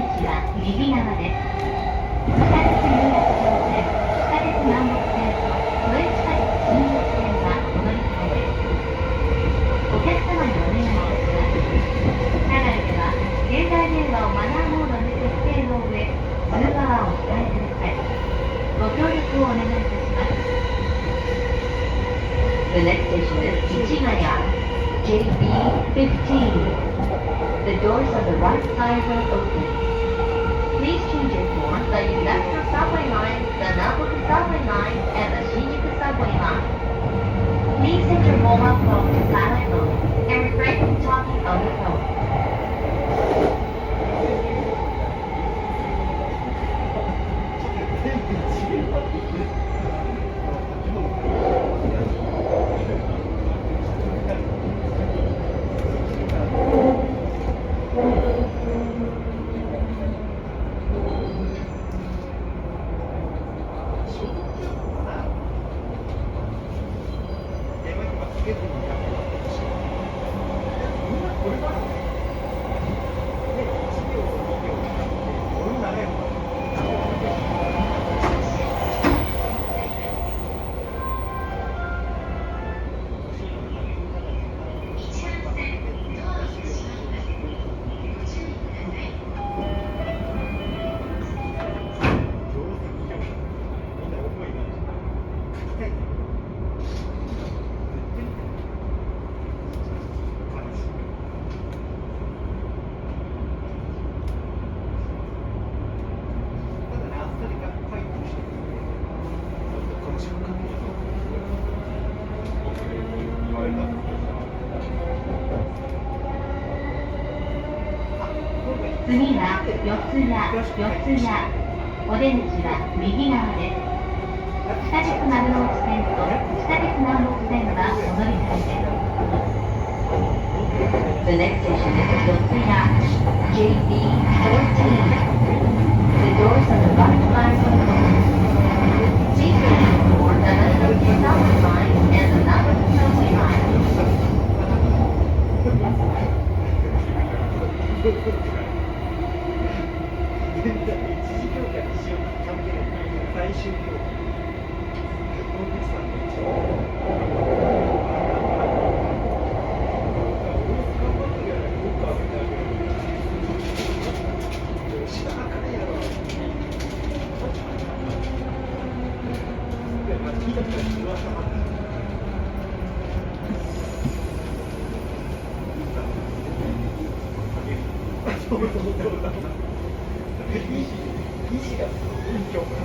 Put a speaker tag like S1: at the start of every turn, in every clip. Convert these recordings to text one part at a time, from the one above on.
S1: 口は右側です。地下鉄有楽町線、地下鉄南北線と都営地下鉄新宿線はお乗り換えです。お客様にお願いいたします。車内では携帯電話をマナーモードに設定の上、通話はお控えください。ご協力をお願いいたします。The next station is Ichigaya, JB15. The doors on the right side will open. Please change your form by the National Subway Line, the Nabucco Subway Line, and the Shinjuku Subway Line. Please set your mobile phone to silent mode and refrain from talking on the phone. 次は四谷、お出口は右側です。地下鉄丸の内線と地下鉄南北線はお乗り換えです。The next station is 四谷 JB14. The doors on the right side will open. Please wait for the Nabucco Subway Line and the Nabucco Subway Line.
S2: 最終競技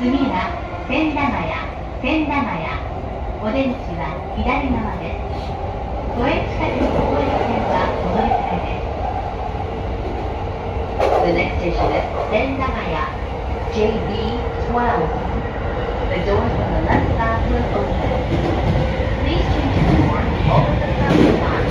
S1: 次は千駄ヶ谷、千駄ヶ谷。お出口は左側です。都営地下鉄大江戸線はお乗り換えです。The next station is 千駄ヶ谷 JB12. The doors on the left side will open. Please change your door over the crossing line.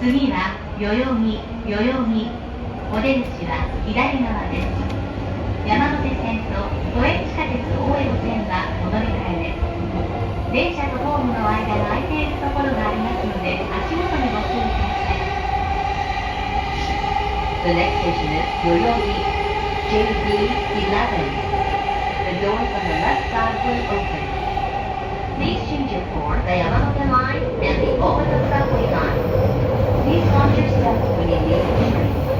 S1: 次は代々木、代々木。お出口は左側です。山手線と都営地下鉄大江戸線はお乗り換えです。電車とホームの間が空いているところがありますので、足元にご注意ください。The next station is 代々木 JB11. The doors on the left side will open. Please change your for the Yamanote line and the Oedo subway line. Please watch your steps when you leave the train.